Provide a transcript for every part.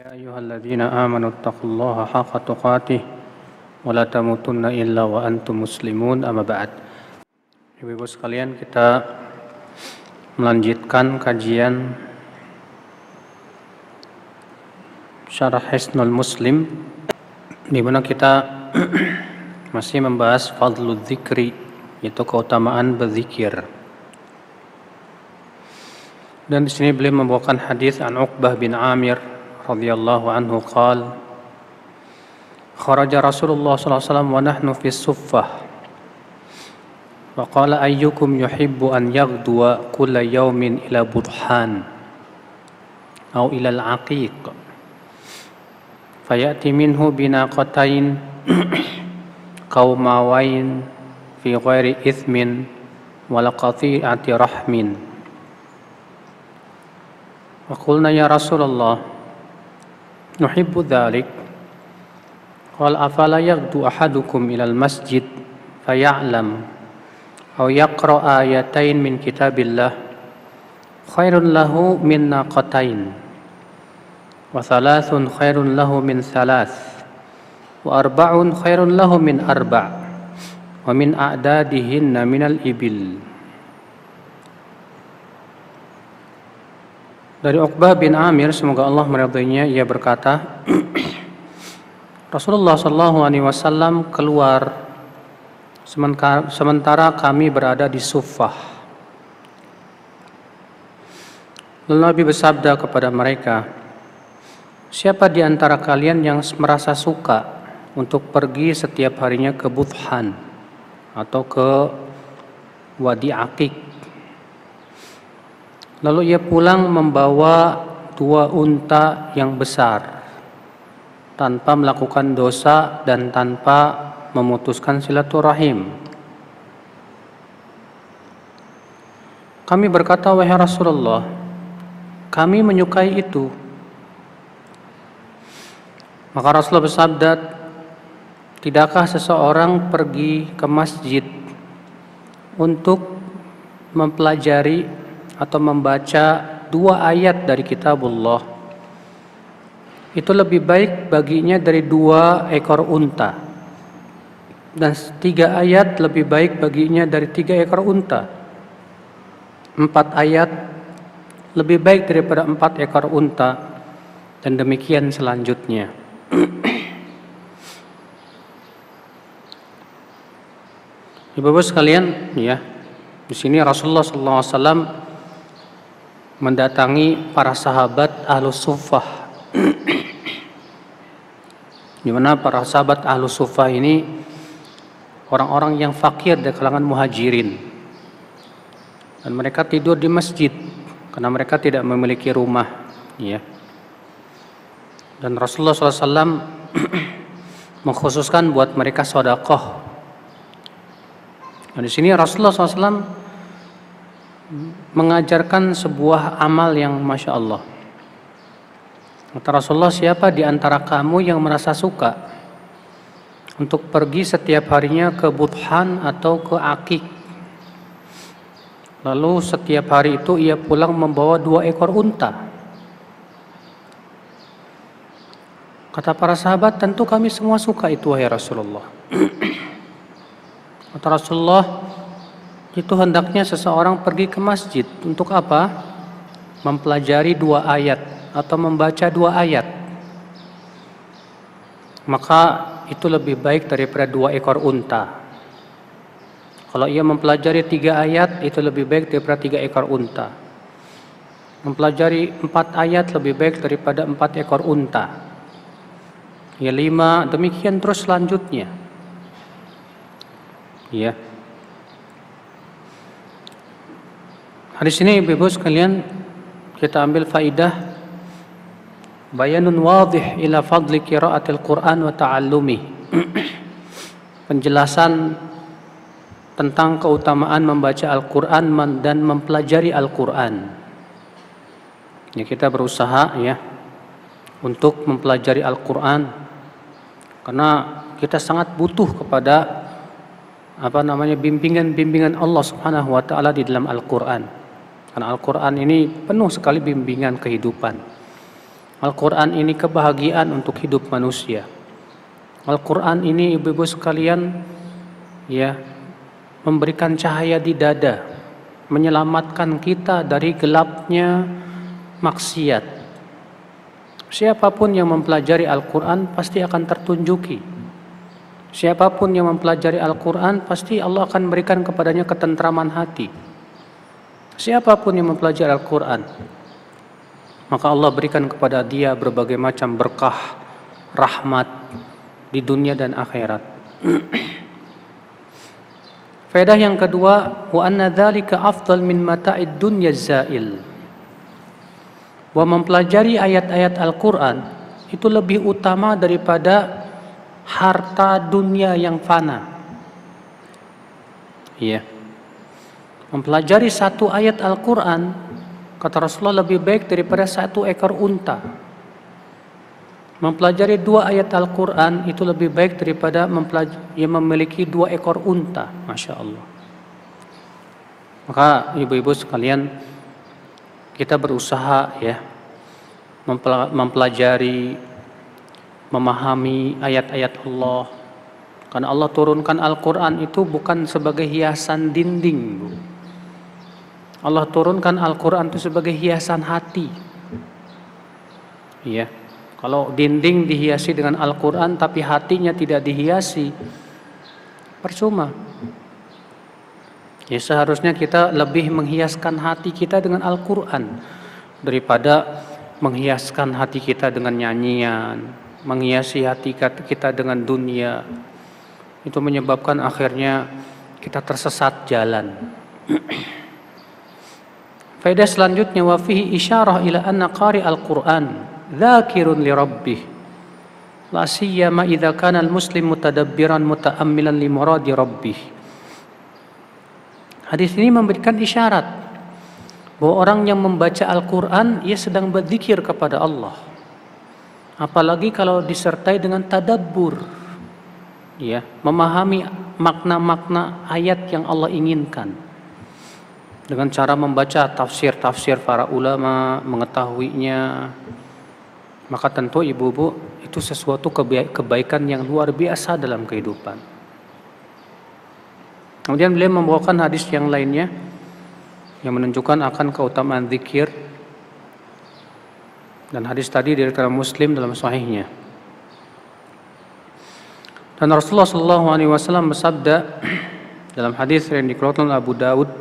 يا أيها الذين آمنوا اتقوا الله حق تقاته ولا تموتن إلا وأنتم مسلمون أما بعد. Ibu-ibu sekalian, kita melanjutkan kajian Syarah Hisnul Muslim, di mana kita masih membahas fadlul dzikri, yaitu keutamaan berzikir. Dan di sini beliau membawakan hadis an Uqbah bin Amir radhiyallahu anhu qala kharaja Rasulullah sallallahu alaihi wasallam wa nahnu fi suffah wa qala ayyukum yuhibbu an yaghduwa kulla yawmin ila budhan aw ila al-aqiq fayati minhu binaqatain qaumawain fi ghairi ithmin wala qati'ati rahmin. Wa qulna ya Rasulullah nuhibbu dhalik. Qala afala yaghdu ahadukum ilal masjid faya'lam aw yaqra ayatain min kitabillah khairun lahu min naqatain wa thalathun khairun lahu min thalath wa arba'un khairun lahu min arba' wa min a'dadihinna minal ibil. Dari Uqbah bin Amir, semoga Allah meridainya, ia berkata, Rasulullah SAW keluar sementara kami berada di Suffah. Lalu Nabi bersabda kepada mereka, siapa di antara kalian yang merasa suka untuk pergi setiap harinya ke Budhan atau ke Wadi Aqiq? Lalu ia pulang membawa 2 unta yang besar tanpa melakukan dosa dan tanpa memutuskan silaturahim. Kami berkata, wahai Rasulullah, kami menyukai itu. Maka Rasulullah bersabda, tidakkah seseorang pergi ke masjid untuk mempelajari atau membaca 2 ayat dari kitabullah, itu lebih baik baginya dari 2 ekor unta, dan 3 ayat lebih baik baginya dari 3 ekor unta, 4 ayat lebih baik daripada 4 ekor unta, dan demikian selanjutnya. Ibu-ibu sekalian, ya, di sini Rasulullah SAW mendatangi para sahabat Ahlus Suffah, di mana para sahabat Ahlus Suffah ini orang-orang yang fakir dari kalangan muhajirin, dan mereka tidur di masjid karena mereka tidak memiliki rumah, ya. Dan Rasulullah SAW mengkhususkan buat mereka sedekah. Dan di sini Rasulullah SAW mengajarkan sebuah amal yang Masya Allah. Kata Rasulullah, siapa di antara kamu yang merasa suka untuk pergi setiap harinya ke Budhan atau ke Aqiq, lalu setiap hari itu ia pulang membawa 2 ekor unta? Kata para sahabat, tentu kami semua suka itu, wahai Rasulullah. Kata Rasulullah, itu hendaknya seseorang pergi ke masjid untuk apa? Mempelajari 2 ayat atau membaca 2 ayat. Maka itu lebih baik daripada 2 ekor unta. Kalau ia mempelajari 3 ayat, itu lebih baik daripada 3 ekor unta. Mempelajari 4 ayat lebih baik daripada 4 ekor unta. Ya 5, demikian terus selanjutnya. Ya. Hadis ini, ibu-ibu sekalian, kita ambil faidah bayanun wadih ila fadli qiraatil Qur'an wa ta'allumi. Penjelasan tentang keutamaan membaca Al-Qur'an dan mempelajari Al-Qur'an. Ya, kita berusaha, ya, untuk mempelajari Al-Qur'an karena kita sangat butuh kepada bimbingan Allah Subhanahu wa taala di dalam Al-Qur'an. Karena Al-Quran ini penuh sekali bimbingan kehidupan. Al-Quran ini kebahagiaan untuk hidup manusia. Al-Quran ini ibu-ibu sekalian ya memberikan cahaya di dada, menyelamatkan kita dari gelapnya maksiat. Siapapun yang mempelajari Al-Quran pasti akan tertunjuki. Siapapun yang mempelajari Al-Quran pasti Allah akan berikan kepadanya ketentraman hati. Siapapun yang mempelajari Al-Quran, maka Allah berikan kepada dia berbagai macam berkah, rahmat di dunia dan akhirat. Faedah yang kedua, wa anna dzalika afdal min mata'id dunya zail. Wa mempelajari ayat-ayat Al-Qur'an itu lebih utama daripada harta dunia yang fana. Iya. Mempelajari satu ayat Al-Qur'an, kata Rasulullah, lebih baik daripada satu ekor unta. Mempelajari 2 ayat Al-Quran itu lebih baik daripada memiliki 2 ekor unta. Masya Allah. Maka ibu-ibu sekalian, kita berusaha ya mempelajari, memahami ayat-ayat Allah. Karena Allah turunkan Al-Quran itu bukan sebagai hiasan dinding, Bu. Allah turunkan Al-Quran itu sebagai hiasan hati. Iya. Kalau dinding dihiasi dengan Al-Quran tapi hatinya tidak dihiasi, percuma. Ya seharusnya kita lebih menghiaskan hati kita dengan Al-Quran daripada menghiaskan hati kita dengan nyanyian, menghiasi hati kita dengan dunia. Itu menyebabkan akhirnya kita tersesat jalan. Faedah selanjutnya, wa fihi isyarah ila anna qari al-Quran dzakirun li rabbih la siyama idza kana al-muslim mutadabbiran mutaammilan li muradi rabbih. Hadis ini memberikan isyarat bahwa orang yang membaca Al-Qur'an ia sedang berzikir kepada Allah. Apalagi kalau disertai dengan tadabbur. Ya, memahami makna-makna ayat yang Allah inginkan. Dengan cara membaca tafsir-tafsir para ulama, mengetahuinya, maka tentu ibu-ibu itu sesuatu kebaikan yang luar biasa dalam kehidupan. Kemudian beliau membawakan hadis yang lainnya yang menunjukkan akan keutamaan zikir, dan hadis tadi diriwayatkan Muslim dalam sahihnya. Dan Rasulullah SAW bersabda dalam hadis yang dikeluarkan oleh Abu Daud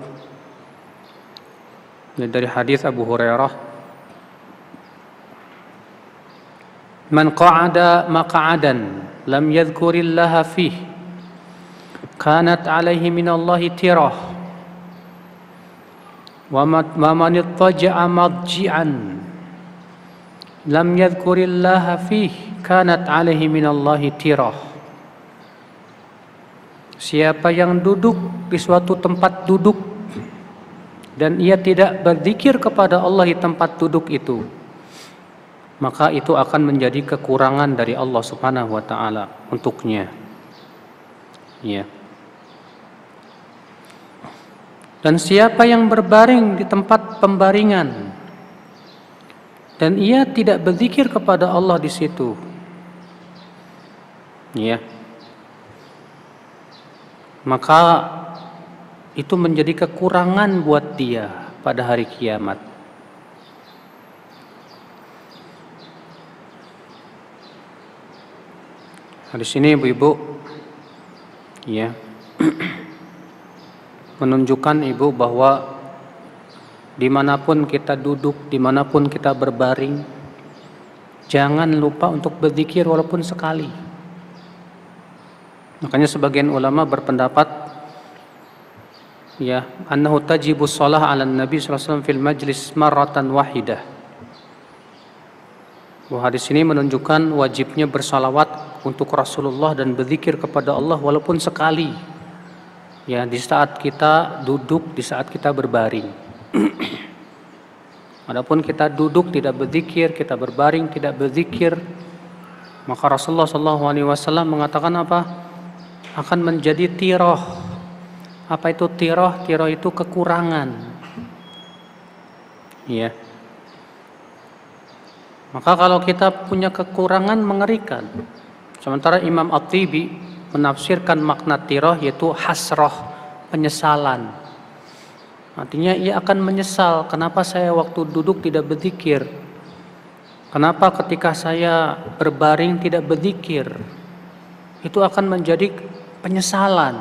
dari hadis Abu Hurairah, man qa'ada maq'adan lam yadhkurillaha fih kanat alaihi minallahi tirah wa man ittaja'a madji'an lam yadhkurillaha fih kanat alaihi minallahi tirah. Siapa yang duduk di suatu tempat duduk dan ia tidak berzikir kepada Allah di tempat duduk itu, maka itu akan menjadi kekurangan dari Allah Subhanahu wa taala untuknya. Ya. Dan siapa yang berbaring di tempat pembaringan dan ia tidak berzikir kepada Allah di situ, ya, maka itu menjadi kekurangan buat dia pada hari kiamat. Hadis ini ibu-ibu ya menunjukkan ibu bahwa dimanapun kita duduk, dimanapun kita berbaring, jangan lupa untuk berzikir walaupun sekali. Makanya sebagian ulama berpendapat ya annahu tajibu shalah 'ala nabi sallallahu alaihi wasallam fil majlis marratan wahidah. Bahwa hadis ini menunjukkan wajibnya bersalawat untuk Rasulullah dan berzikir kepada Allah walaupun sekali. Ya, di saat kita duduk, di saat kita berbaring. Adapun kita duduk tidak berzikir, kita berbaring tidak berzikir, maka Rasulullah SAW mengatakan apa? Akan menjadi tirah. Apa itu tirah? Tirah itu kekurangan. Ya. Maka kalau kita punya kekurangan mengerikan. Sementara Imam At-Tibi menafsirkan makna tirah yaitu hasroh, penyesalan. Artinya ia akan menyesal, kenapa saya waktu duduk tidak berzikir? Kenapa ketika saya berbaring tidak berzikir? Itu akan menjadi penyesalan.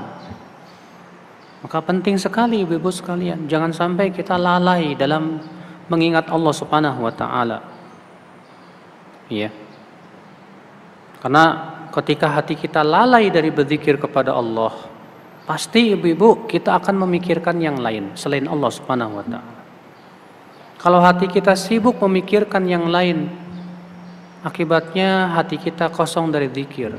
Maka penting sekali Ibu-ibu sekalian, jangan sampai kita lalai dalam mengingat Allah Subhanahu wa taala. Iya. Karena ketika hati kita lalai dari berzikir kepada Allah, pasti ibu-ibu kita akan memikirkan yang lain selain Allah Subhanahu wa taala. Kalau hati kita sibuk memikirkan yang lain, akibatnya hati kita kosong dari zikir.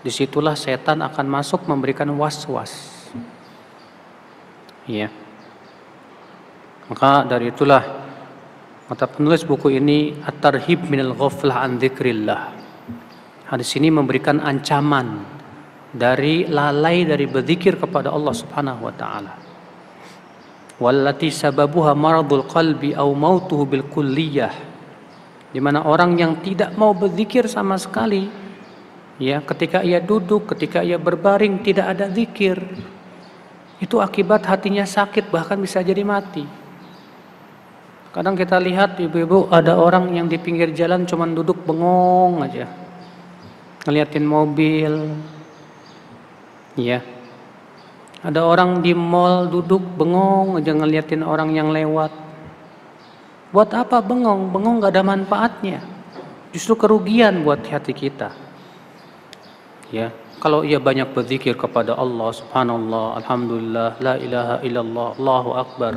Disitulah setan akan masuk memberikan was-was. Iya. Maka dari itulah kata penulis buku ini, At-Tarhib minal ghaflah an dzikrillah. Hadis ini memberikan ancaman dari lalai dari berzikir kepada Allah Subhanahu wa taala. Wallati sababuha maradul qalbi aw mautuhu bil kulliyah. Di mana orang yang tidak mau berzikir sama sekali, ya, ketika ia duduk, ketika ia berbaring tidak ada zikir. Itu akibat hatinya sakit, bahkan bisa jadi mati. Kadang kita lihat ibu-ibu ada orang yang di pinggir jalan cuman duduk bengong aja, ngeliatin mobil, ya. Ada orang di mall duduk bengong aja ngeliatin orang yang lewat. Buat apa bengong? Bengong gak ada manfaatnya. Justru kerugian buat hati kita. Ya, kalau ia banyak berzikir kepada Allah, subhanallah, alhamdulillah, la ilaha illallah, Allahu akbar.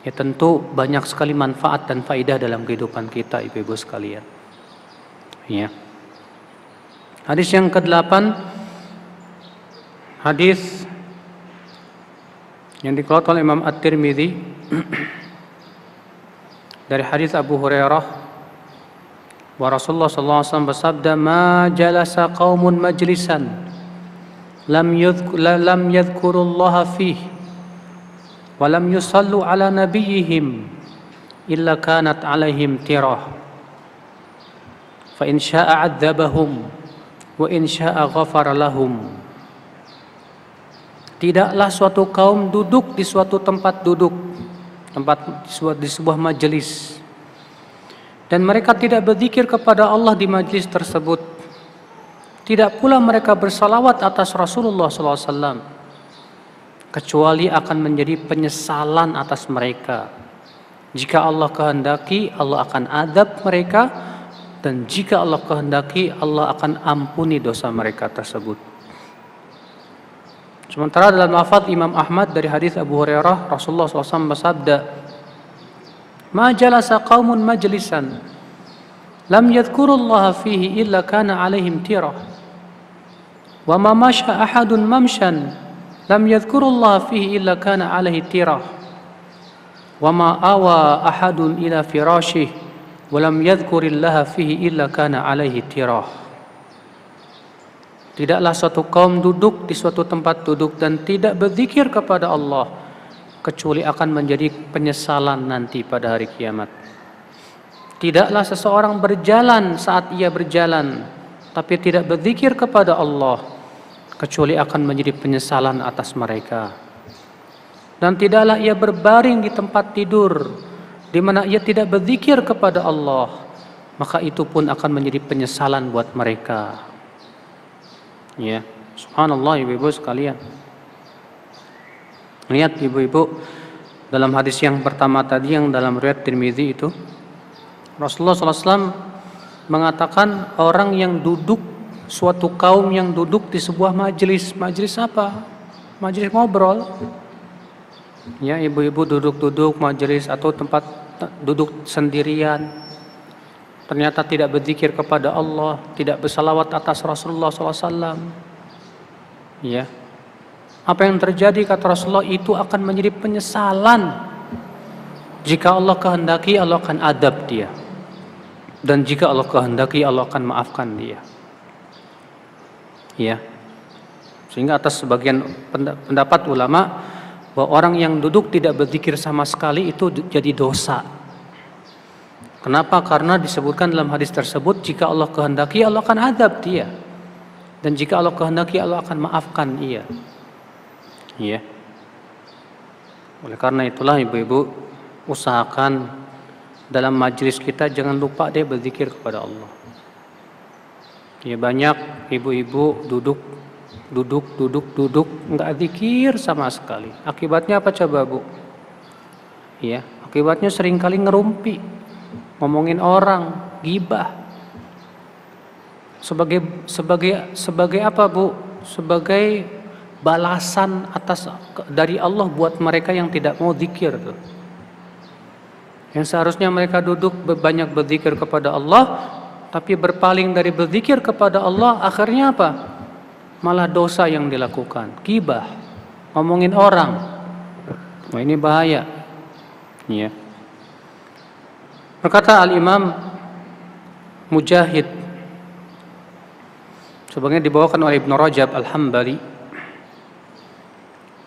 Ya tentu banyak sekali manfaat dan faidah dalam kehidupan kita ibu-ibu sekalian. Ya. Hadis yang ke-8, hadis yang dikeluarkan oleh Imam At-Tirmidzi dari hadis Abu Hurairah, wa Rasulullah sallallahu alaihi wasallam bersabda, "Ma jalasa qaumun majlisan lam yadhkurullaha fihi wa lam yusallu ala nabiyyihim illa kanat alaihim tirah fa in syaa'a 'adzabahum wa in syaa'a ghafara lahum." Tidaklah suatu kaum duduk di suatu tempat duduk, di sebuah majelis, dan mereka tidak berzikir kepada Allah di majelis tersebut. Tidak pula mereka bersalawat atas Rasulullah SAW, kecuali akan menjadi penyesalan atas mereka. Jika Allah kehendaki, Allah akan adab mereka, dan jika Allah kehendaki, Allah akan ampuni dosa mereka tersebut. Sementara dalam lafaz Imam Ahmad dari hadis Abu Hurairah, Rasulullah SAW bersabda, "Ma jalasa qaumun majlisan lam yadhkurullaha fihi illa kana alaihim tirah wa ma masya ahadun mamshan lam yadhkurullaha fihi illa kana alaihi tirah wa ma awa ahadun ila firashih wa lam yadhkurillaha fihi illa kana alaihi tirah." Tidaklah suatu kaum duduk di suatu tempat duduk dan tidak berzikir kepada Allah, kecuali akan menjadi penyesalan nanti pada hari kiamat. Tidaklah seseorang berjalan saat ia berjalan, tapi tidak berzikir kepada Allah, kecuali akan menjadi penyesalan atas mereka. Dan tidaklah ia berbaring di tempat tidur, di mana ia tidak berzikir kepada Allah, maka itu pun akan menjadi penyesalan buat mereka. Ya, subhanallah ibu-ibu sekalian. Lihat ibu-ibu, dalam hadis yang pertama tadi yang dalam riwayat Tirmidzi itu, Rasulullah SAW mengatakan orang yang duduk, suatu kaum yang duduk di sebuah majelis. Majelis apa? Majelis ngobrol. Ya, ibu-ibu duduk-duduk majelis atau tempat duduk sendirian, ternyata tidak berzikir kepada Allah, tidak bersalawat atas Rasulullah SAW. Ya, apa yang terjadi kata Rasulullah itu akan menjadi penyesalan. Jika Allah kehendaki, Allah akan adab dia, dan jika Allah kehendaki, Allah akan maafkan dia. Ya, sehingga atas sebagian pendapat ulama bahwa orang yang duduk tidak berzikir sama sekali itu jadi dosa. Kenapa? Karena disebutkan dalam hadis tersebut, jika Allah kehendaki, Allah akan azab dia. Dan jika Allah kehendaki, Allah akan maafkan ia. Iya. Oleh karena itulah ibu-ibu, usahakan dalam majelis kita jangan lupa dia berzikir kepada Allah. Ya, banyak ibu-ibu duduk enggak zikir sama sekali. Akibatnya apa coba, Bu? Ya, akibatnya seringkali ngerumpi, ngomongin orang, gibah. Sebagai apa, Bu? Sebagai balasan dari Allah buat mereka yang tidak mau zikir tuh. Yang seharusnya mereka duduk banyak berzikir kepada Allah, tapi berpaling dari berzikir kepada Allah, akhirnya apa? Malah dosa yang dilakukan, gibah, ngomongin orang. Wah, ini bahaya. Ya. Berkata Al-Imam Mujahid, sebagaimana dibawakan oleh Ibnu Rajab Al-Hambali,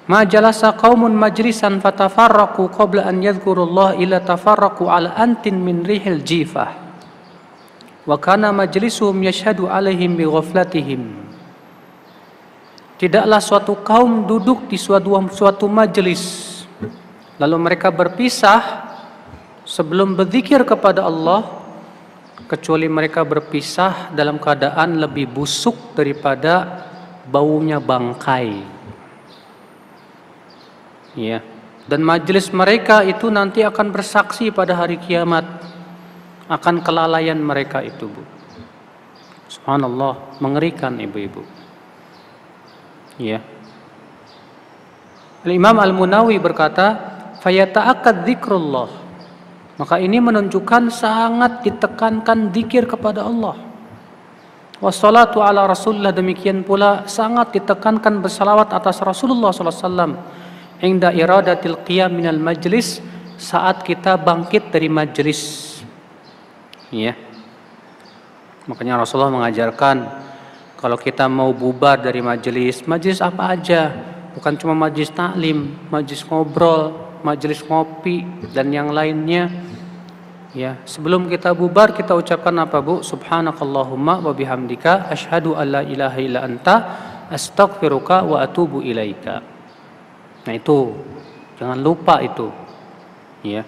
ma jalasa qaumun majlisan fatafarraqu qabla an yadhkurullah illa tafarraqu ala antin min rihil jifah wa kana majlisuhum yashhadu alaihim bi ghaflatihim. Tidaklah suatu kaum duduk di suatu majelis lalu mereka berpisah sebelum berzikir kepada Allah, kecuali mereka berpisah dalam keadaan lebih busuk daripada baunya bangkai. Ya. Dan majelis mereka itu nanti akan bersaksi pada hari kiamat akan kelalaian mereka itu, Bu. Subhanallah, mengerikan ibu-ibu. Ya. Imam Al-Munawi berkata, fayata'akkad dzikrullah. Maka ini menunjukkan sangat ditekankan zikir kepada Allah. Wassalatu ala Rasulillah, demikian pula sangat ditekankan bersalawat atas Rasulullah sallallahu alaihi wasallam. Inda iradatil qiyam minal majlis, saat kita bangkit dari majlis. Ya. Makanya Rasulullah mengajarkan kalau kita mau bubar dari majlis apa aja, bukan cuma majlis taklim, majlis ngobrol, majlis ngopi dan yang lainnya. Ya, sebelum kita bubar kita ucapkan apa, Bu? Subhanakallahumma wa bihamdika asyhadu an la ilaha illa anta astaghfiruka wa atubu ilaika. Nah, itu jangan lupa itu. Ya.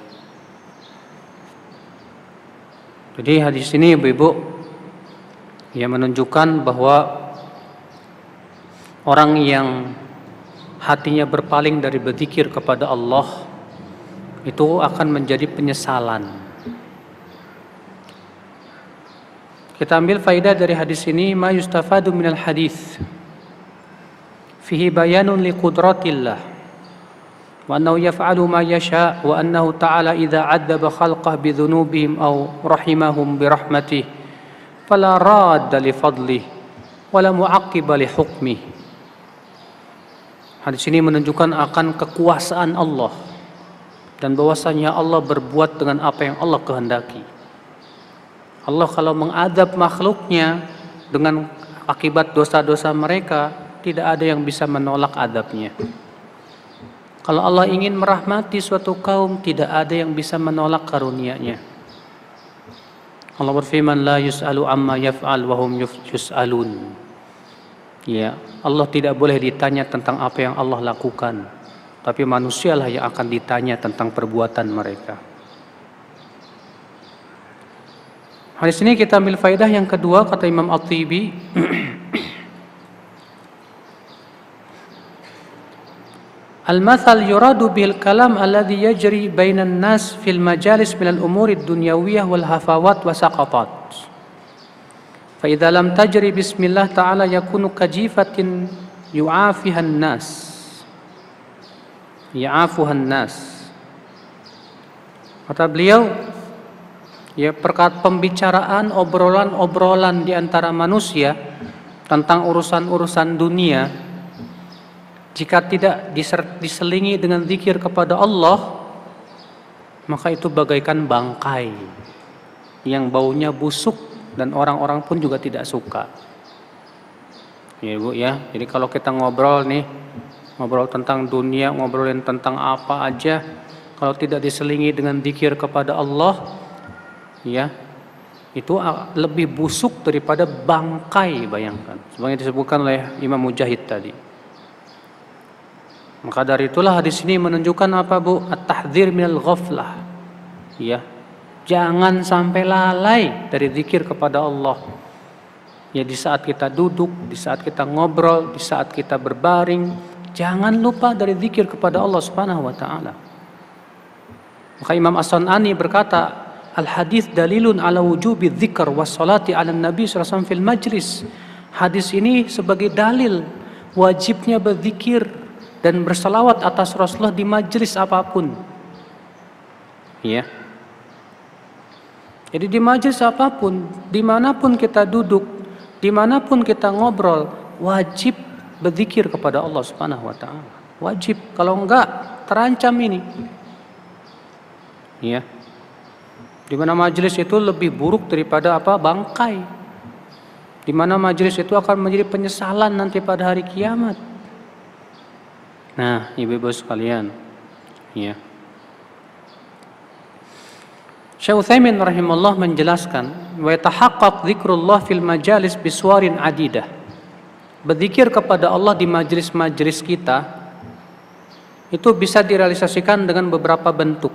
Jadi hadis ini ibu-ibu ya menunjukkan bahwa orang yang hatinya berpaling dari berzikir kepada Allah itu akan menjadi penyesalan. Kita ambil faidah dari hadis ini, ma yustafadu minal hadis fihi bayanun liqudratillah wa annahu yaf'alu ma yasha wa annahu ta'ala idza 'adzaba khalqah bi dhunubihim aw rahimahum bi rahmatih fala radda li fadlih wa la mu'aqqiba li hukmih. Hadis ini menunjukkan akan kekuasaan Allah dan bahwasanya Allah berbuat dengan apa yang Allah kehendaki. Allah kalau mengadab makhluknya dengan akibat dosa-dosa mereka, tidak ada yang bisa menolak adabnya. Kalau Allah ingin merahmati suatu kaum, tidak ada yang bisa menolak karunia-Nya. Allah berfirman, la yus'alu amma yaf'al wa hum yus'alun. Ya, Allah tidak boleh ditanya tentang apa yang Allah lakukan, tapi manusialah yang akan ditanya tentang perbuatan mereka. Hadis ini kita ambil faedah yang kedua, kata Imam At-Tibi, al-mathal yuradu bil kalam alladhi yajri bainan nas fil majalis minal umuri dunyawiyah wal hafawat wa saqatat. Fa idza lam tajri bismillah ta'ala yakunu kajifatin yu'afihan nas. Ya'afuhan nas. Kata beliau, ya pembicaraan, obrolan-obrolan di antara manusia tentang urusan-urusan dunia, jika tidak diselingi dengan zikir kepada Allah, maka itu bagaikan bangkai yang baunya busuk dan orang-orang pun juga tidak suka. Ya Bu ya, jadi kalau kita ngobrol nih, ngobrol tentang dunia, ngobrolin tentang apa aja, kalau tidak diselingi dengan zikir kepada Allah, ya, itu lebih busuk daripada bangkai, bayangkan. Sebagai disebutkan oleh Imam Mujahid tadi. Maka dari itulah hadis ini menunjukkan apa, Bu? At-tahdzir minal ghaflah. Ya. Jangan sampai lalai dari zikir kepada Allah. Ya, di saat kita duduk, di saat kita ngobrol, di saat kita berbaring, jangan lupa dari zikir kepada Allah Subhanahu wa taala. Maka Imam As-San'ani berkata, al-hadis dalilun ala wujubi dzikr was salati ala nabi sallallahu alaihi wasallam fil majlis. Hadis ini sebagai dalil wajibnya berzikir dan bersalawat atas Rasulullah di majelis apapun. Ya. Jadi di majelis apapun, dimanapun kita duduk, dimanapun kita ngobrol, wajib berzikir kepada Allah Subhanahu wa taala. Wajib, kalau enggak terancam ini. Ya. Di mana majelis itu lebih buruk daripada apa? Bangkai. Di mana majelis itu akan menjadi penyesalan nanti pada hari kiamat. Nah, ibu-ibu sekalian, ya. Syekh Utsaimin rahimahullah menjelaskan, wa yatahaqqaq dzikrullah fil majalis biswarin adidah. Berzikir kepada Allah di majelis-majelis kita itu bisa direalisasikan dengan beberapa bentuk.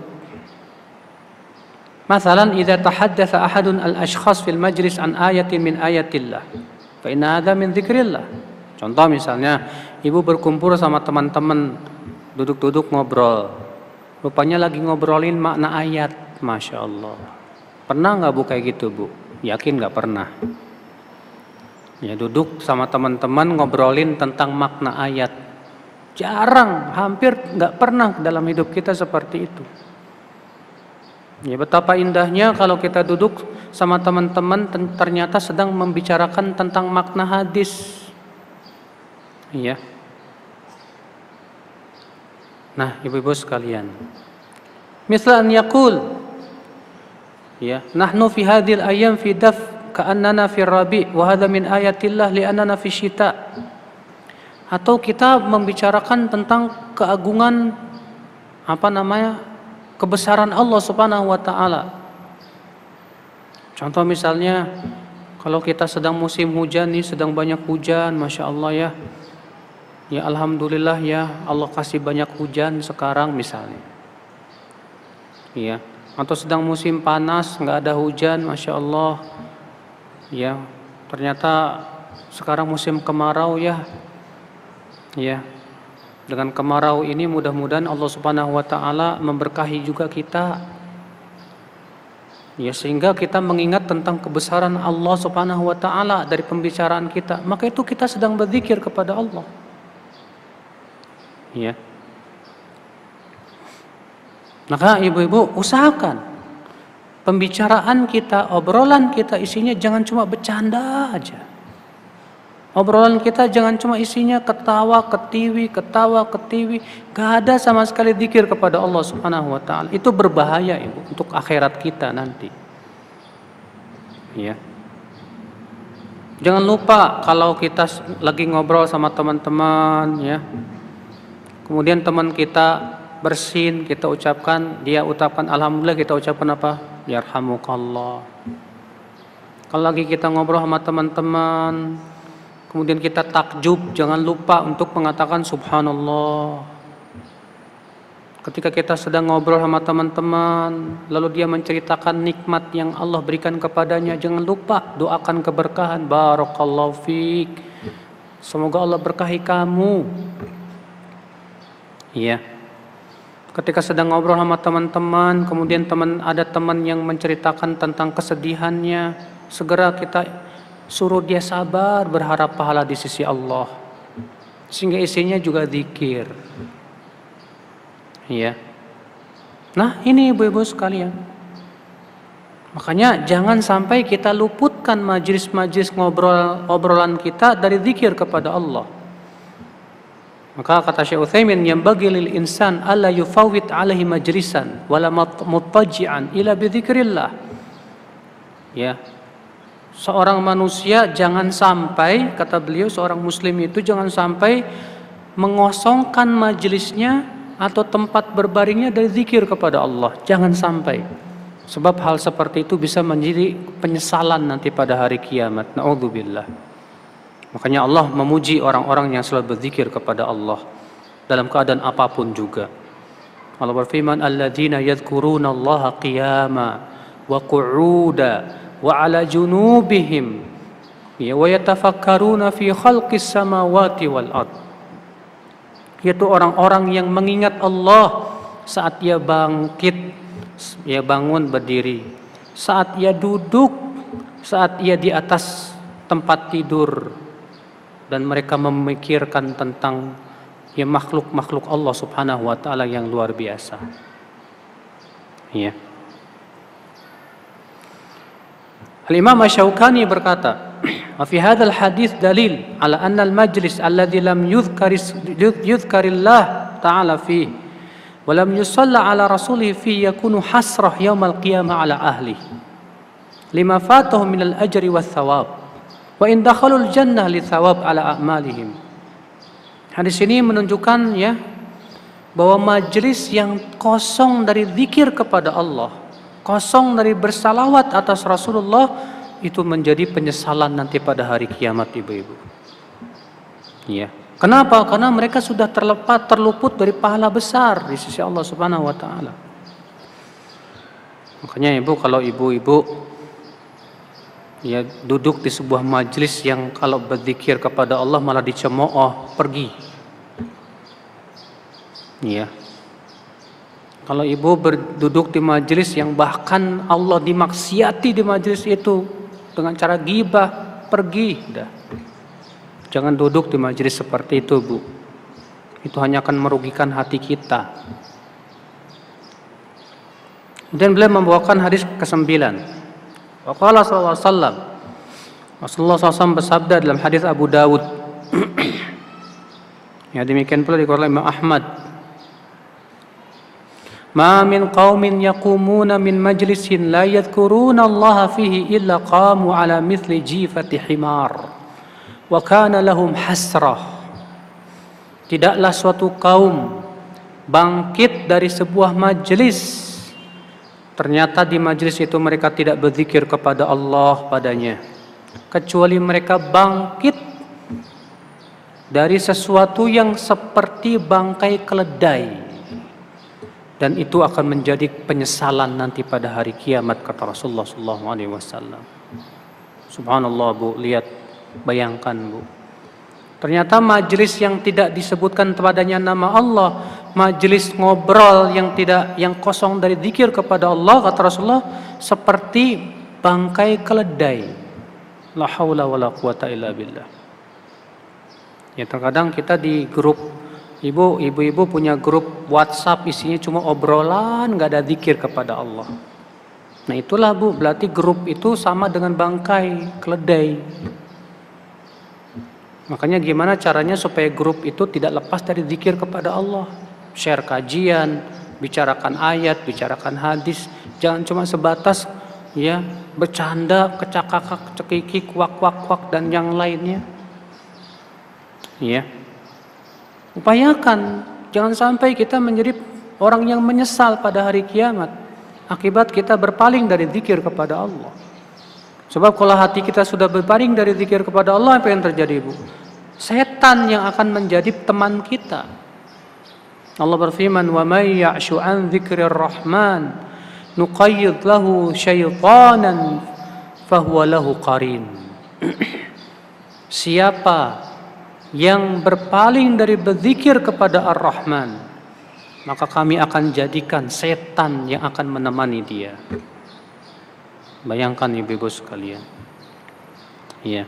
Masalan, idza tahaddatsa ahadun al-ashkhas fil majlis an ayatin min ayatillah, fa inna hadza min dzikrillah. Contoh misalnya, ibu berkumpul sama teman-teman, duduk-duduk ngobrol. Rupanya lagi ngobrolin makna ayat. Masya Allah. Pernah nggak Bu kayak gitu, Bu? Yakin nggak pernah? Ya, duduk sama teman-teman ngobrolin tentang makna ayat. Jarang, hampir nggak pernah dalam hidup kita seperti itu. Ya, betapa indahnya kalau kita duduk sama teman-teman ternyata sedang membicarakan tentang makna hadis. Iya. Nah, ibu-ibu sekalian, misal an yaqul, ya, nahnu fi hadhil ayyam fi daf ka'annana fi rabi wa hadha min ayatillah li'annana fi syita. Atau kita membicarakan tentang keagungan kebesaran Allah Subhanahu wa taala. Contoh misalnya, kalau kita sedang musim hujan nih, sedang banyak hujan, Masya Allah ya. Ya alhamdulillah ya, Allah kasih banyak hujan sekarang misalnya. Ya, atau sedang musim panas, nggak ada hujan, Masya Allah. Ya, ternyata sekarang musim kemarau ya. Ya, dengan kemarau ini mudah-mudahan Allah Subhanahu wa taala memberkahi juga kita. Ya, sehingga kita mengingat tentang kebesaran Allah Subhanahu wa taala dari pembicaraan kita. Maka itu kita sedang berzikir kepada Allah. Ya. Maka ibu-ibu usahakan pembicaraan kita, obrolan kita isinya jangan cuma bercanda aja. Obrolan kita jangan cuma isinya ketawa ketiwi, gak ada sama sekali zikir kepada Allah Subhanahu wa taala. Itu berbahaya, Ibu, untuk akhirat kita nanti. Ya. Jangan lupa kalau kita lagi ngobrol sama teman-teman ya. Kemudian teman kita bersin, dia ucapkan alhamdulillah, kita ucapkan apa? Yarhamukallah. Kalau lagi kita ngobrol sama teman-teman, kemudian kita takjub, jangan lupa untuk mengatakan subhanallah. Ketika kita sedang ngobrol sama teman-teman, lalu dia menceritakan nikmat yang Allah berikan kepadanya, jangan lupa doakan keberkahan. Barakallahu fiik. Semoga Allah berkahi kamu. Iya. Ketika sedang ngobrol sama teman-teman, kemudian ada teman yang menceritakan tentang kesedihannya, segera kita suruh dia sabar, berharap pahala di sisi Allah. Sehingga isinya juga zikir. Iya. Nah, ini ibu-ibu sekalian. Makanya jangan sampai kita luputkan majlis-majlis obrolan kita dari zikir kepada Allah. Maka kata Syekh Utsaimin, yang bagi lil insan alla yufawwit alaihi majlisan wala muttaji'an ila bi dzikrillah. Ya. Seorang manusia jangan sampai, kata beliau, seorang muslim itu jangan sampai mengosongkan majelisnya atau tempat berbaringnya dari zikir kepada Allah. Jangan sampai. Sebab hal seperti itu bisa menjadi penyesalan nanti pada hari kiamat. Na'udzubillah. Makanya Allah memuji orang-orang yang selalu berzikir kepada Allah dalam keadaan apapun juga. Allah berfirman, alladzina yadhkuruna Allaha qiyama wa qu'uda wa 'ala junubihim wa yatafakkaruna fi khalqis samawati wal ard. Yaitu orang-orang yang mengingat Allah saat ia bangkit, ia bangun berdiri, saat ia duduk, saat ia di atas tempat tidur, dan mereka memikirkan tentang ya makhluk-makhluk Allah Subhanahu wa taala yang luar biasa. Ya. Al-Imam Asy-Syaukani berkata, "Wa fi hadzal hadits dalil ala anna al-majlis alladhi lam yuzkarillah ta'ala fihi wa lam yusalla ala rasulih fihi yakunu hasrah yaumal qiyamah ala ahli lima fatahum min al-ajri wath thawab wa in dakhalul jannah li thawab ala a'malihim." Hadis ini menunjukkan ya bahwa majelis yang kosong dari zikir kepada Allah, kosong dari bersalawat atas Rasulullah, itu menjadi penyesalan nanti pada hari kiamat, ibu-ibu. Ya. Kenapa? Karena mereka sudah terluput dari pahala besar di sisi Allah Subhanahu wa taala. Makanya ibu, kalau ibu-ibu ya duduk di sebuah majelis yang kalau berzikir kepada Allah malah dicemooh, pergi. Ya. Kalau ibu berduduk di majelis yang bahkan Allah dimaksiati di majelis itu dengan cara ghibah, pergi. Udah. Jangan duduk di majelis seperti itu, Bu. Itu hanya akan merugikan hati kita. Kemudian beliau membawakan hadis ke-9. Waqala sallallahu alaihi wasallam, Rasulullah SAW bersabda dalam hadis Abu Dawud. Ya, demikian pula dikeluarkan Imam Ahmad. Ma min qaumin yaqumuna min majlisin la yadhkuruna Allah fihi illa qamu ala mithli jifati himar wa kana lahum hasrah. Tidaklah suatu kaum bangkit dari sebuah majelis, ternyata di majelis itu mereka tidak berzikir kepada Allah padanya, kecuali mereka bangkit dari sesuatu yang seperti bangkai keledai, dan itu akan menjadi penyesalan nanti pada hari kiamat, kata Rasulullah SAW. Subhanallah, Bu, lihat, bayangkan, Bu. Ternyata majelis yang tidak disebutkan padanya nama Allah, majelis ngobrol yang kosong dari zikir kepada Allah, kata Rasulullah, seperti bangkai keledai. La haula wala quwata illa billah. Ya, terkadang kita di grup ibu-ibu punya grup WhatsApp, isinya cuma obrolan, nggak ada zikir kepada Allah. Nah itulah, Bu, berarti grup itu sama dengan bangkai keledai. Makanya gimana caranya supaya grup itu tidak lepas dari zikir kepada Allah? Share kajian, bicarakan ayat, bicarakan hadis. Jangan cuma sebatas ya bercanda, kecakak, cekikik, wak, dan yang lainnya. Ya. Upayakan jangan sampai kita menjadi orang yang menyesal pada hari kiamat akibat kita berpaling dari zikir kepada Allah. Sebab kalau hati kita sudah berpaling dari zikir kepada Allah, apa yang terjadi, Bu? Setan yang akan menjadi teman kita. Allah berfirman, "Wa may ya'shu an dzikrir rahman nuqayyid lahu syaitanan fahuwa lahu qarin." Siapa yang berpaling dari berzikir kepada Ar-Rahman, maka kami akan jadikan setan yang akan menemani dia. Bayangkan, ibu-ibu sekalian. Ya.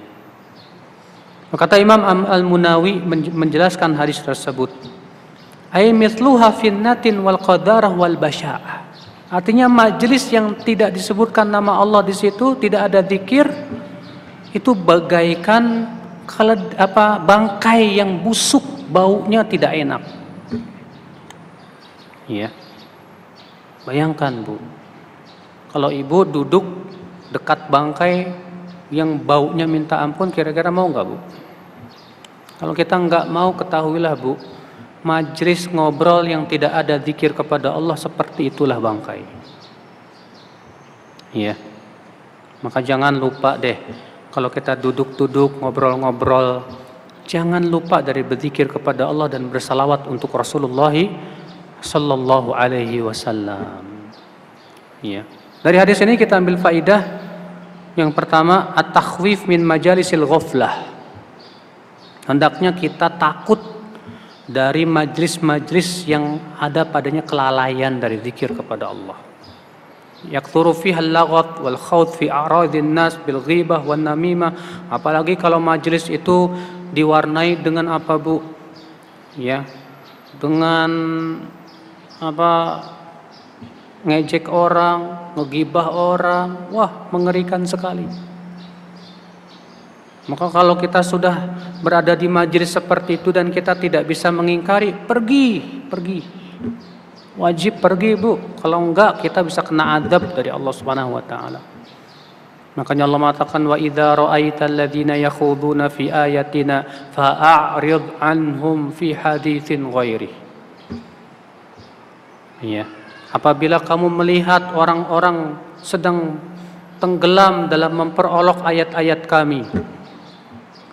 Kata Imam Al-Munawi menjelaskan hadis tersebut, ay mithluha finnatin wal qadarah wal basya'ah. Artinya majelis yang tidak disebutkan nama Allah di situ, tidak ada zikir, itu bagaikan bangkai yang busuk, baunya tidak enak. Ya. Bayangkan, Bu, kalau ibu duduk dekat bangkai yang baunya minta ampun, kira-kira mau nggak, Bu? Kalau kita nggak mau, ketahuilah, Bu, majelis ngobrol yang tidak ada zikir kepada Allah seperti itulah bangkai. Ya. Maka jangan lupa deh, kalau kita duduk-duduk ngobrol-ngobrol, jangan lupa dari berzikir kepada Allah dan bersalawat untuk Rasulullah sallallahu alaihi wasallam. Ya. Dari hadis ini kita ambil faidah yang pertama, at-takhwif min majalisil ghaflah. Hendaknya kita takut dari majlis-majlis yang ada padanya kelalaian dari zikir kepada Allah. Yakthuru fiha al-laghat wal khawd fi a'radin nas bil ghibah wan namimah. Apalagi kalau majlis itu diwarnai dengan apa, Bu? Ya. Dengan apa? Ngejek orang, ngegibah orang. Wah, mengerikan sekali. Maka kalau kita sudah berada di majelis seperti itu dan kita tidak bisa mengingkari, pergi. Wajib pergi, Bu. Kalau enggak, kita bisa kena adab dari Allah Subhanahu wa taala. Makanya Allah mengatakan, wa idza ra'aital ladzina yakhuduna fi ayatina fa'arid anhum fi haditsin ghairi. Ya. Apabila kamu melihat orang-orang sedang tenggelam dalam memperolok ayat-ayat kami,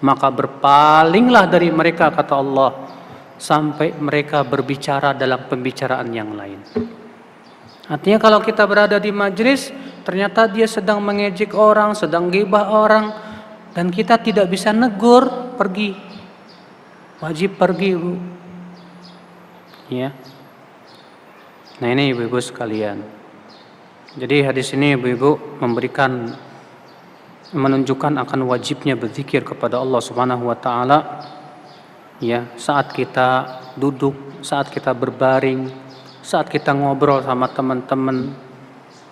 maka berpalinglah dari mereka, kata Allah, sampai mereka berbicara dalam pembicaraan yang lain. Artinya kalau kita berada di majelis, ternyata dia sedang mengejek orang, sedang ghibah orang, dan kita tidak bisa negur, pergi. Wajib pergi, Bu. Ya. Nah ini ibu-ibu sekalian. Jadi hadis ini ibu-ibu menunjukkan akan wajibnya berzikir kepada Allah Subhanahu wa taala. Ya, saat kita duduk, saat kita berbaring, saat kita ngobrol sama teman-teman.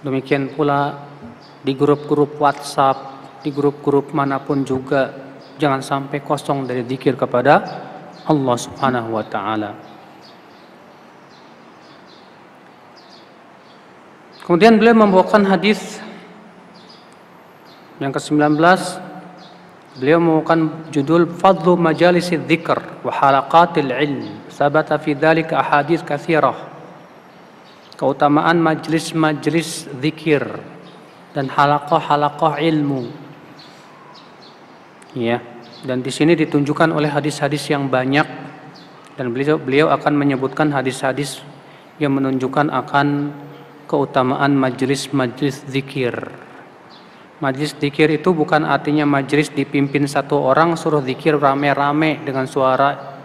Demikian pula di grup-grup WhatsApp, di grup-grup manapun juga, jangan sampai kosong dari zikir kepada Allah Subhanahu wa taala. Kemudian beliau membawakan hadis yang ke-19. Beliau membawakan judul Fadlu Majalisidz Dzikr wa Halaqatil Ilm. Sabata fi dzalika ahadits katsirah. Keutamaan majlis-majlis zikir dan halaqah-halaqah ilmu. Ya, dan di sini ditunjukkan oleh hadis-hadis yang banyak, dan beliau akan menyebutkan hadis-hadis yang menunjukkan akan keutamaan majlis-majlis zikir. Majlis zikir itu bukan artinya majlis dipimpin satu orang suruh zikir rame-rame dengan suara,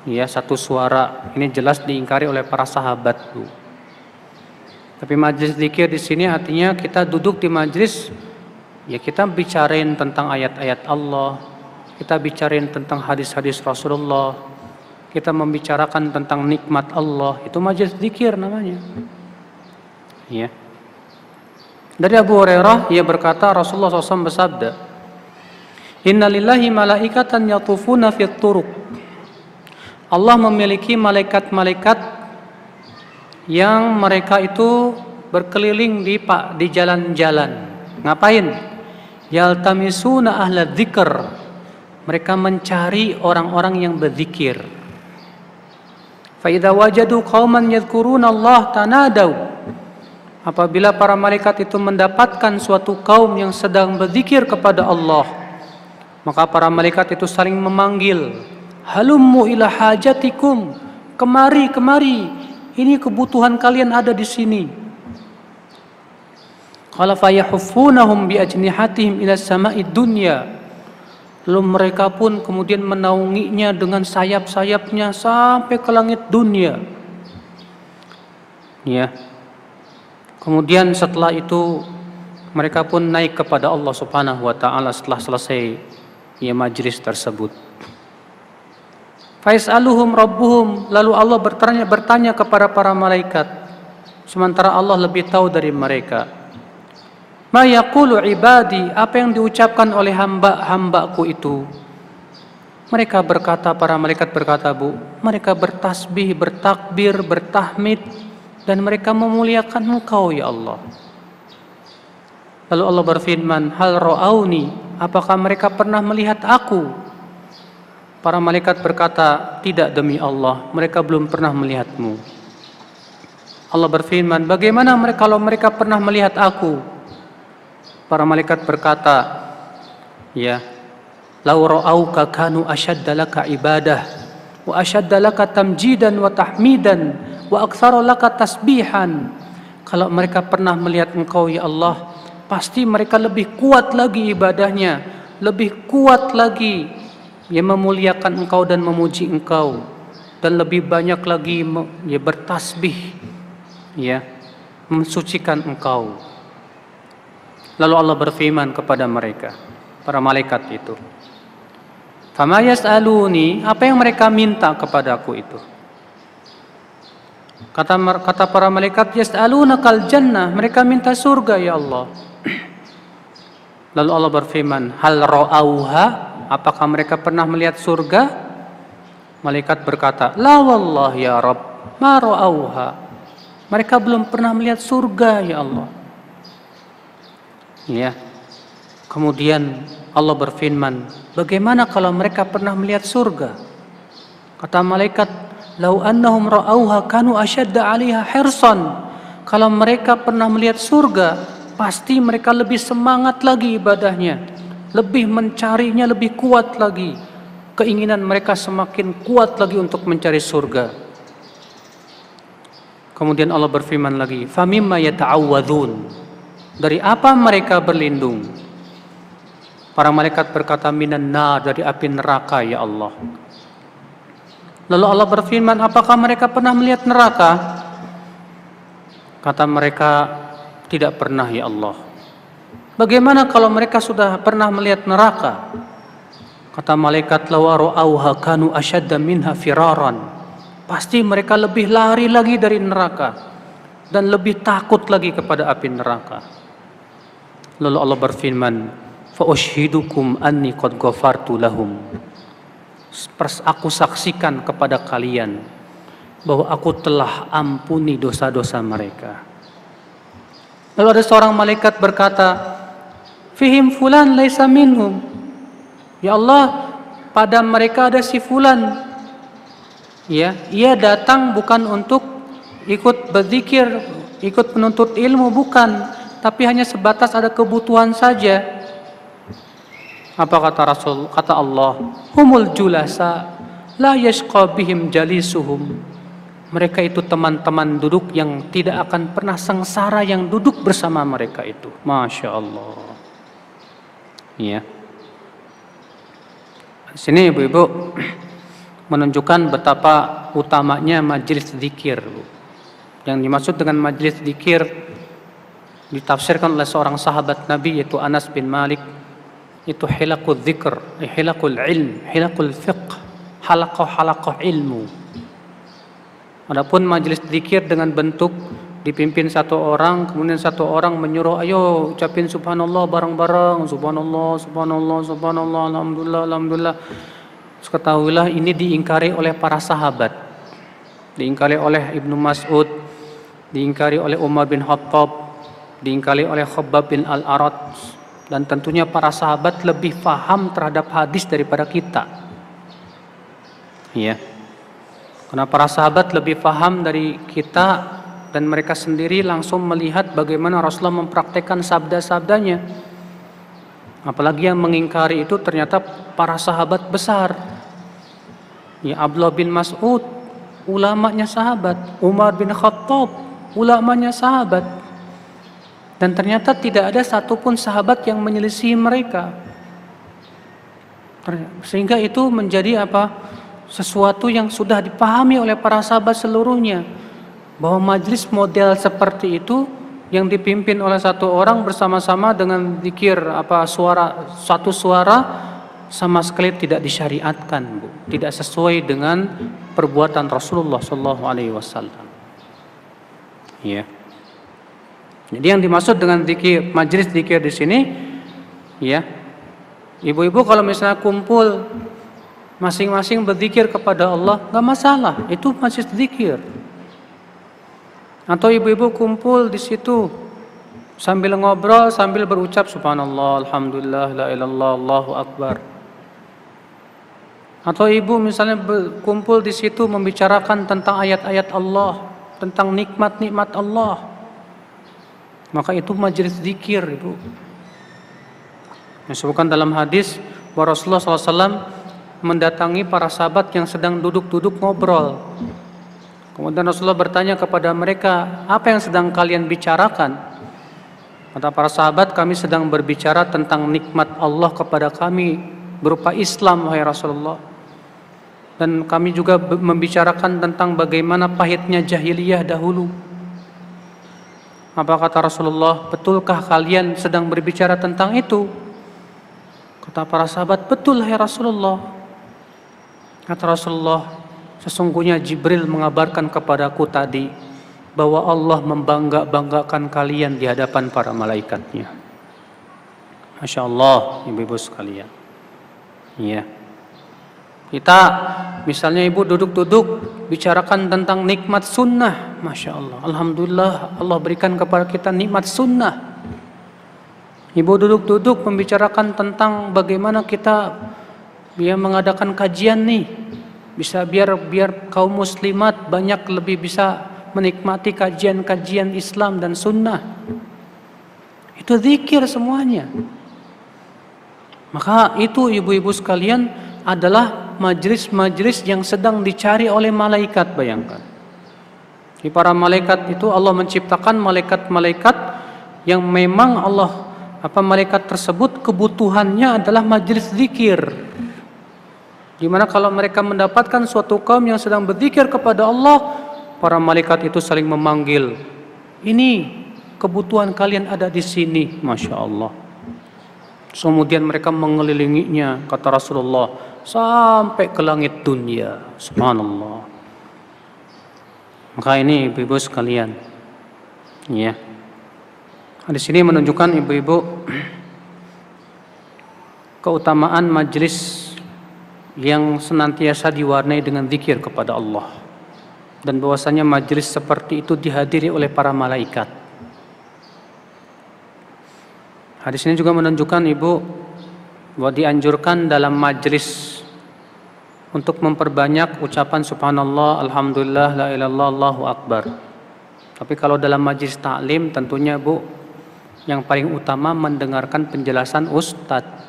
ya, satu suara. Ini jelas diingkari oleh para sahabat, Bu. Tapi majlis zikir di sini artinya kita duduk di majlis, ya kita bicarain tentang ayat-ayat Allah, kita bicarain tentang hadis-hadis Rasulullah, kita membicarakan tentang nikmat Allah. Itu majlis zikir namanya. Ya. Dari Abu Hurairah, ia berkata, Rasulullah SAW bersabda, Inna lillahi malaikatan yatufuna fit turuq. Allah memiliki malaikat-malaikat yang mereka itu berkeliling di jalan-jalan. Ngapain? Yaltamisuna ahla dzikr. Mereka mencari orang-orang yang berzikir. Fa idza wajadu qauman yadhkuruna Allah tanadaw. Apabila para malaikat itu mendapatkan suatu kaum yang sedang berzikir kepada Allah, maka para malaikat itu saling memanggil, halummu ila hajatikum, kemari, ini kebutuhan kalian ada di sini. Qala fayahuffunahum bi ajnihatihim ila sama'id dunya. Lalu mereka pun kemudian menaunginya dengan sayap-sayapnya sampai ke langit dunia. Ya. Kemudian setelah itu mereka pun naik kepada Allah Subhanahu wa taala setelah selesai majlis tersebut. Fais'aluhum rabbuhum, lalu Allah bertanya kepada para malaikat, sementara Allah lebih tahu dari mereka. Ma yaqulu ibadi, apa yang diucapkan oleh hamba-hambaku itu? Mereka berkata, para malaikat berkata, Bu, mereka bertasbih, bertakbir, bertahmid, dan mereka memuliakan Engkau, ya Allah. Lalu Allah berfirman, hal ra'auni, apakah mereka pernah melihat aku? Para malaikat berkata, tidak demi Allah, mereka belum pernah melihatmu. Allah berfirman, bagaimana kalau mereka pernah melihat aku? Para malaikat berkata, ya, "Lau ra'auka kanu ashadda laka ibadah wa ashadda laka tamjidan wa tahmidan wa aktsara laka tasbihan." Kalau mereka pernah melihat Engkau ya Allah, pasti mereka lebih kuat lagi ibadahnya, lebih kuat lagi memuliakan Engkau dan memuji Engkau, dan lebih banyak lagi bertasbih, mensucikan Engkau. Lalu Allah berfirman kepada mereka, para malaikat itu, "Fama yas'aluni," apa yang mereka minta kepadaku itu? Kata para malaikat, "Yas'alunakal jannah," mereka minta surga ya Allah. Lalu Allah berfirman, "Hal ra'auha," apakah mereka pernah melihat surga? Malaikat berkata, "La wallah ya Rabb, ma ra'auha." Mereka belum pernah melihat surga ya Allah. Ya. Kemudian Allah berfirman, bagaimana kalau mereka pernah melihat surga? Kata malaikat, "Lau annahum ra'auha kanu ashadda 'alaiha hirsan." Kalau mereka pernah melihat surga, pasti mereka lebih semangat lagi ibadahnya, lebih mencarinya lebih kuat lagi. Keinginan mereka semakin kuat lagi untuk mencari surga. Kemudian Allah berfirman lagi, "Famimma yata'awwadzun." Dari apa mereka berlindung? Para malaikat berkata, "Minan nar," dari api neraka ya Allah. Lalu Allah berfirman, apakah mereka pernah melihat neraka? Kata mereka, tidak pernah ya Allah. Bagaimana kalau mereka sudah pernah melihat neraka? Kata malaikat, "Law ra'auha kanu ashadda minha firaran." Pasti mereka lebih lari lagi dari neraka dan lebih takut lagi kepada api neraka. Lalu Allah berfirman, "Fa ushhidukum anni qad ghafartu lahum." Aku saksikan kepada kalian bahwa aku telah ampuni dosa-dosa mereka. Lalu ada seorang malaikat berkata, "Fihim fulan laisa minhum." Ya Allah, pada mereka ada si fulan. Ya, ia datang bukan untuk ikut berzikir, ikut menuntut ilmu, bukan, tapi hanya sebatas ada kebutuhan saja. Apa kata Rasul? Kata Allah, "Humul julasa la yashqa bihim jalisuhum." Mereka itu teman-teman duduk yang tidak akan pernah sengsara yang duduk bersama mereka itu. Masya Allah. Ya. Di sini ibu-ibu menunjukkan betapa utamanya majelis zikir. Yang dimaksud dengan majelis zikir ditafsirkan oleh seorang sahabat Nabi yaitu Anas bin Malik, itu hilaqul dzikr, hilaqul ilm, hilaqul fiqh, halaqah ilmu. Adapun majelis zikir dengan bentuk dipimpin satu orang, kemudian satu orang menyuruh, "Ayo ucapin subhanallah bareng-bareng, subhanallah, subhanallah, subhanallah, alhamdulillah, alhamdulillah." Ketahuilah ini diingkari oleh para sahabat, diingkari oleh Ibnu Mas'ud, diingkari oleh Umar bin Khattab, diingkari oleh Khabbab bin Al-Arat, dan tentunya para sahabat lebih paham terhadap hadis daripada kita. Ya. Karena para sahabat lebih paham dari kita dan mereka sendiri langsung melihat bagaimana Rasulullah mempraktekkan sabda-sabdanya. Apalagi yang mengingkari itu ternyata para sahabat besar. Ya, Abdullah bin Mas'ud, ulamanya sahabat. Umar bin Khattab, ulamanya sahabat. Dan ternyata tidak ada satupun sahabat yang menyelisih mereka. Sehingga itu menjadi sesuatu yang sudah dipahami oleh para sahabat seluruhnya, bahwa majelis model seperti itu yang dipimpin oleh satu orang bersama-sama dengan zikir satu suara sama sekali tidak disyariatkan, Bu. Tidak sesuai dengan perbuatan Rasulullah sallallahu alaihi wasallam. Ya. Jadi yang dimaksud dengan zikir, majelis zikir di sini, ya. Ibu-ibu kalau misalnya kumpul masing-masing berzikir kepada Allah, enggak masalah, itu majelis zikir. Atau ibu-ibu kumpul di situ sambil ngobrol, sambil berucap subhanallah, alhamdulillah, la ilallah, Allahu akbar. Atau ibu misalnya kumpul di situ membicarakan tentang ayat-ayat Allah, tentang nikmat-nikmat Allah. Maka itu majelis zikir, Ibu. Disebutkan dalam hadis bahwa Rasulullah SAW mendatangi para sahabat yang sedang duduk-duduk ngobrol. Kemudian Rasulullah bertanya kepada mereka, apa yang sedang kalian bicarakan? Kata para sahabat, kami sedang berbicara tentang nikmat Allah kepada kami berupa Islam, wahai Rasulullah. Dan kami juga membicarakan tentang bagaimana pahitnya jahiliyah dahulu. Apa kata Rasulullah, betulkah kalian sedang berbicara tentang itu? Kata para sahabat, betul ya Rasulullah. Kata Rasulullah, sesungguhnya Jibril mengabarkan kepadaku tadi bahwa Allah membangga-banggakan kalian di hadapan para malaikatnya. Masya Allah, ibu-ibu sekalian. Iya. Kita misalnya ibu duduk-duduk bicarakan tentang nikmat sunnah. Masya Allah, Alhamdulillah Allah berikan kepada kita nikmat sunnah. Ibu duduk-duduk membicarakan tentang bagaimana kita mengadakan kajian nih, bisa biar kaum muslimat banyak lebih bisa menikmati kajian-kajian Islam dan sunnah. Itu zikir semuanya. Maka itu ibu-ibu sekalian adalah majelis-majelis yang sedang dicari oleh malaikat, bayangkan. Di para malaikat itu Allah menciptakan malaikat-malaikat yang memang malaikat tersebut kebutuhannya adalah majelis zikir. Dimana kalau mereka mendapatkan suatu kaum yang sedang berzikir kepada Allah, para malaikat itu saling memanggil, ini kebutuhan kalian ada di sini, Masya Allah. Kemudian mereka mengelilinginya, kata Rasulullah, sampai ke langit dunia. Subhanallah. Maka ini ibu-ibu sekalian, ya. Di sini menunjukkan ibu-ibu keutamaan majelis yang senantiasa diwarnai dengan zikir kepada Allah, dan bahwasanya majelis seperti itu dihadiri oleh para malaikat. Hadis ini juga menunjukkan ibu bahwa dianjurkan dalam majelis untuk memperbanyak ucapan subhanallah, alhamdulillah, la ilaha illallah, Allahu akbar. Tapi kalau dalam majelis taklim tentunya bu, yang paling utama mendengarkan penjelasan ustadz.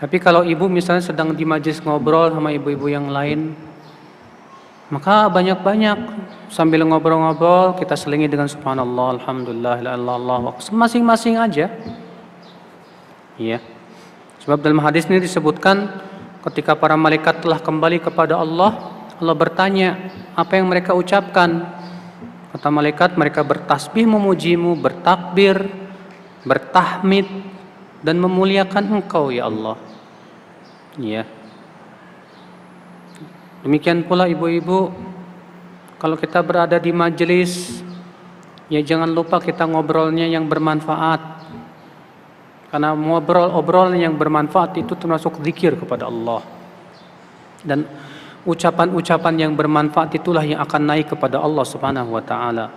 Tapi kalau ibu misalnya sedang di majelis ngobrol sama ibu-ibu yang lain, maka banyak-banyak sambil ngobrol-ngobrol kita selingi dengan subhanallah, alhamdulillah, la ilaha illallah, masing-masing aja. Iya. Sebab dalam hadis ini disebutkan ketika para malaikat telah kembali kepada Allah, Allah bertanya, apa yang mereka ucapkan? Kata malaikat, mereka bertasbih memujimu, bertakbir, bertahmid, dan memuliakan engkau ya Allah. Ya. Demikian pula ibu-ibu, kalau kita berada di majelis, ya jangan lupa kita ngobrolnya yang bermanfaat. Karena ngobrol yang bermanfaat itu termasuk zikir kepada Allah. Dan ucapan-ucapan yang bermanfaat itulah yang akan naik kepada Allah Subhanahu wa taala.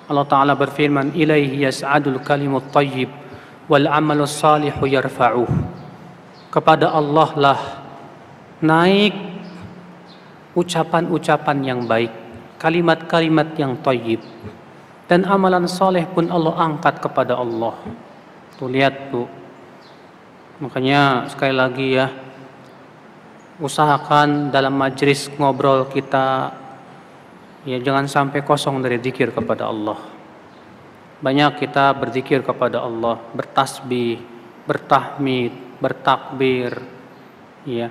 Allah taala berfirman, "Ilaihi yas'adul kalimut thayyib wal 'amalus shalihu yarfa'uh." Kepada Allah lah naik ucapan-ucapan yang baik, kalimat-kalimat yang thayyib, dan amalan saleh pun Allah angkat kepada Allah. Tuh lihat Bu. Makanya sekali lagi ya, usahakan dalam majelis ngobrol kita ya jangan sampai kosong dari zikir kepada Allah. Banyak kita berzikir kepada Allah, bertasbih, bertahmid, bertakbir, ya.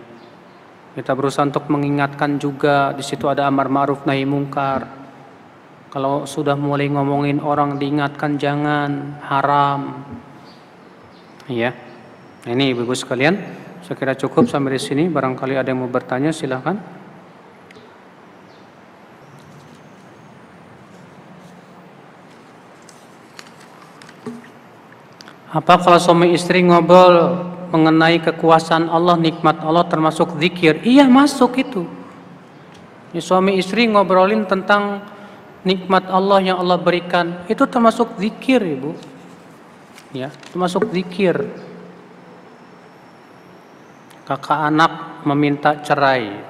Kita berusaha untuk mengingatkan juga di situ ada amar ma'ruf nahi mungkar. Kalau sudah mulai ngomongin orang diingatkan jangan, haram. Ya. Nah, ini ibu-ibu sekalian, saya kira cukup sampai di sini. Barangkali ada yang mau bertanya, silakan. Apa kalau suami istri ngobrol mengenai kekuasaan Allah, nikmat Allah termasuk zikir? Iya, masuk itu. Ya, suami istri ngobrolin tentang nikmat Allah yang Allah berikan, itu termasuk zikir, Ibu. Ya, termasuk zikir. Kakak anak meminta cerai,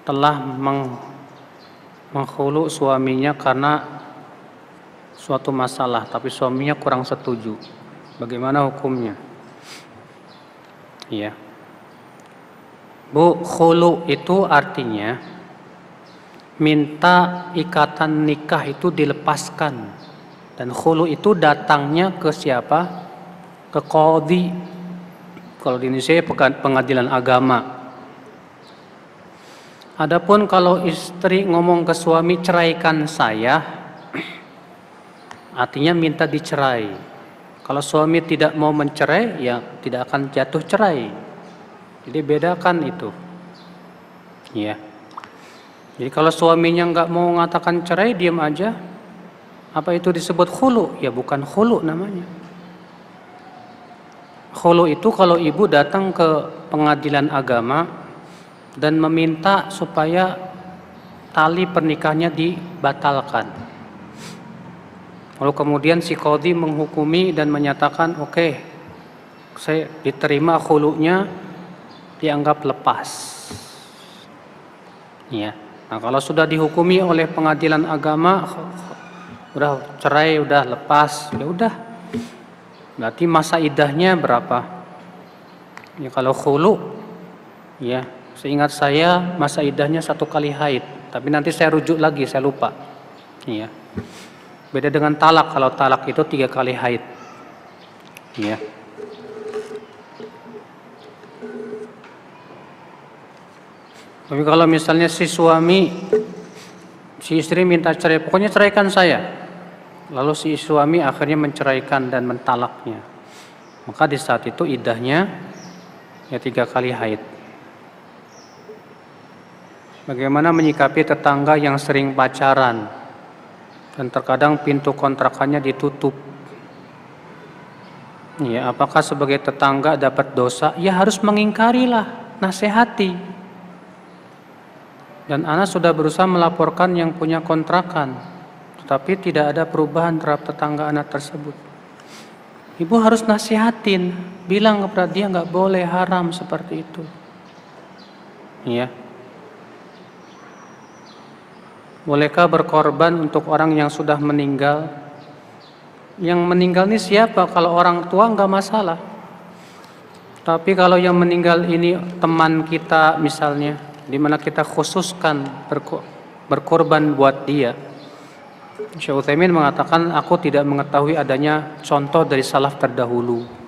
telah menghulu suaminya karena suatu masalah, tapi suaminya kurang setuju. Bagaimana hukumnya? Iya. Bu, khulu itu artinya minta ikatan nikah itu dilepaskan. Dan khulu itu datangnya ke siapa? Ke qadhi. Kalau di Indonesia pengadilan agama. Adapun kalau istri ngomong ke suami ceraikan saya, artinya minta dicerai. Kalau suami tidak mau mencerai, ya tidak akan jatuh cerai. Jadi bedakan itu. Ya. Jadi kalau suaminya nggak mau mengatakan cerai, diam aja. Apa itu disebut khulu? Ya bukan khulu namanya. Khulu itu kalau ibu datang ke pengadilan agama dan meminta supaya tali pernikahannya dibatalkan. Lalu kemudian si qadhi menghukumi dan menyatakan, oke, saya diterima khulunya, dianggap lepas. Ya. Nah, kalau sudah dihukumi oleh pengadilan agama, udah cerai, udah lepas, ya udah. Berarti masa iddahnya berapa? Ya kalau khulu, ya. Seingat saya masa iddahnya 1 kali haid, tapi nanti saya rujuk lagi, saya lupa. Iya. Beda dengan talak, kalau talak itu 3 kali haid. Iya. Tapi kalau misalnya si istri minta cerai, pokoknya ceraikan saya. Lalu si suami akhirnya menceraikan dan mentalaknya. Maka di saat itu iddahnya ya 3 kali haid. Bagaimana menyikapi tetangga yang sering pacaran dan terkadang pintu kontrakannya ditutup? Ya, apakah sebagai tetangga dapat dosa? Ya harus mengingkarilah, nasihati. Dan ana sudah berusaha melaporkan yang punya kontrakan, tetapi tidak ada perubahan terhadap tetangga ana tersebut. Ibu harus nasihatin, bilang kepada dia nggak boleh, haram seperti itu. Ya. Bolehkah berkorban untuk orang yang sudah meninggal? Yang meninggal ini siapa? Kalau orang tua nggak masalah. Tapi kalau yang meninggal ini teman kita misalnya, di mana kita khususkan berkorban buat dia. Syekh Utsaimin mengatakan, aku tidak mengetahui adanya contoh dari salaf terdahulu.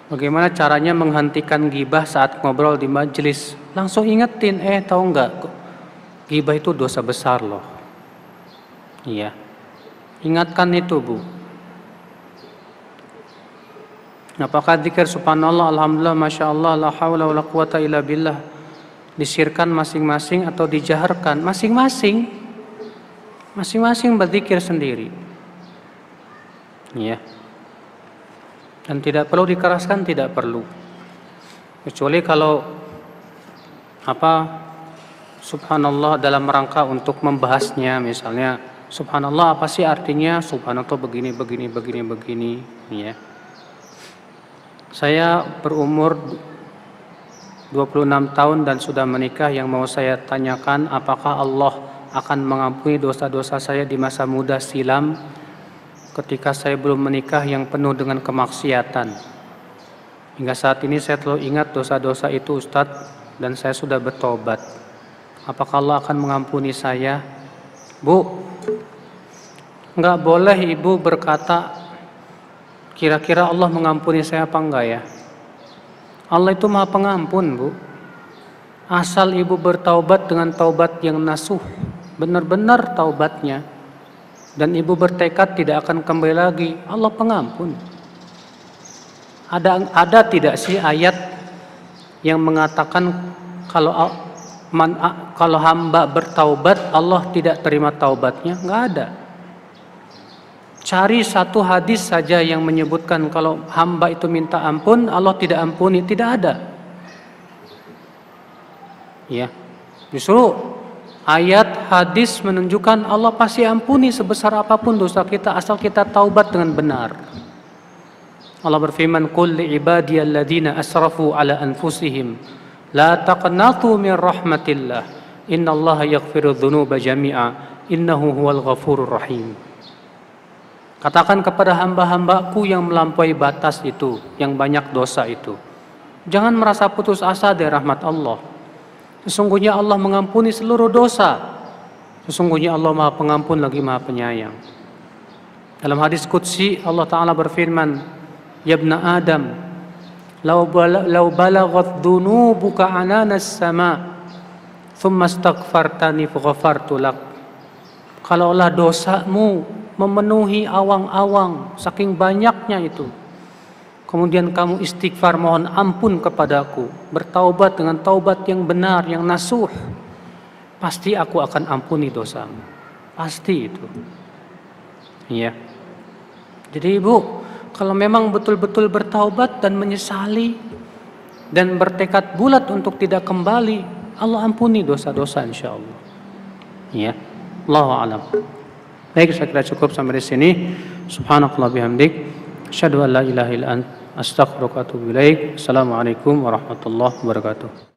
Bagaimana caranya menghentikan gibah saat ngobrol di majelis? Langsung ingetin, tahu nggak? Gibah itu dosa besar loh. Iya. Ingatkan itu, Bu. Apakah zikir subhanallah, alhamdulillah, masya Allah, la haula wa la quwata illa billah disirkan masing-masing atau dijaharkan? Masing-masing. Masing-masing berzikir sendiri. Iya. Dan tidak perlu dikeraskan, tidak perlu. Kecuali kalau subhanallah dalam rangka untuk membahasnya, misalnya subhanallah apa sih artinya? Subhanallah begini. Ya. Saya berumur 26 tahun dan sudah menikah. Yang mau saya tanyakan, apakah Allah akan mengampuni dosa-dosa saya di masa muda silam ketika saya belum menikah yang penuh dengan kemaksiatan? Hingga saat ini saya selalu ingat dosa-dosa itu, Ustadz, dan saya sudah bertobat. Apakah Allah akan mengampuni saya? Bu, nggak boleh ibu berkata, kira-kira Allah mengampuni saya apa enggak ya? Allah itu maha pengampun, Bu. Asal ibu bertaubat dengan taubat yang nasuh, benar-benar taubatnya, dan ibu bertekad tidak akan kembali lagi, Allah pengampun. Ada tidak sih ayat yang mengatakan kalau hamba bertaubat Allah tidak terima taubatnya? Nggak ada. Cari satu hadis saja yang menyebutkan kalau hamba itu minta ampun Allah tidak ampuni, tidak ada. Ya, justru ayat hadis menunjukkan Allah pasti ampuni sebesar apapun dosa kita asal kita taubat dengan benar. Allah berfirman, "Qul li ibadiyalladzina asrafu ala anfusihim la taqnatu min rahmatillah innallaha yaghfiru dzunuba jami'a innahu huwal ghafurur rahim." Katakan kepada hamba-hambaku yang melampaui batas itu, yang banyak dosa itu, jangan merasa putus asa dari rahmat Allah. Sesungguhnya Allah mengampuni seluruh dosa. Sesungguhnya Allah Maha Pengampun lagi Maha Penyayang. Dalam hadis qudsi Allah Ta'ala berfirman, "Ya ibna Adam, law balaghat dhunubuka ananas sama, thumma astaghfartani faghafartu lak." Kalaulah dosamu memenuhi awang-awang, saking banyaknya itu, kemudian kamu istighfar mohon ampun kepadaku, bertaubat dengan taubat yang benar, yang nasuh, pasti aku akan ampuni dosamu. Pasti itu. Iya. Jadi ibu, kalau memang betul-betul bertaubat dan menyesali dan bertekad bulat untuk tidak kembali, Allah ampuni dosa-dosa insyaallah. Iya. Allahu a'lam. Baik, saya kira cukup sampai di sini. Subhanakallah bihamdik, asyhadu an la ilaha illa anta, astaghfiruka wa atubu ilaik. Assalamualaikum warahmatullahi wabarakatuh.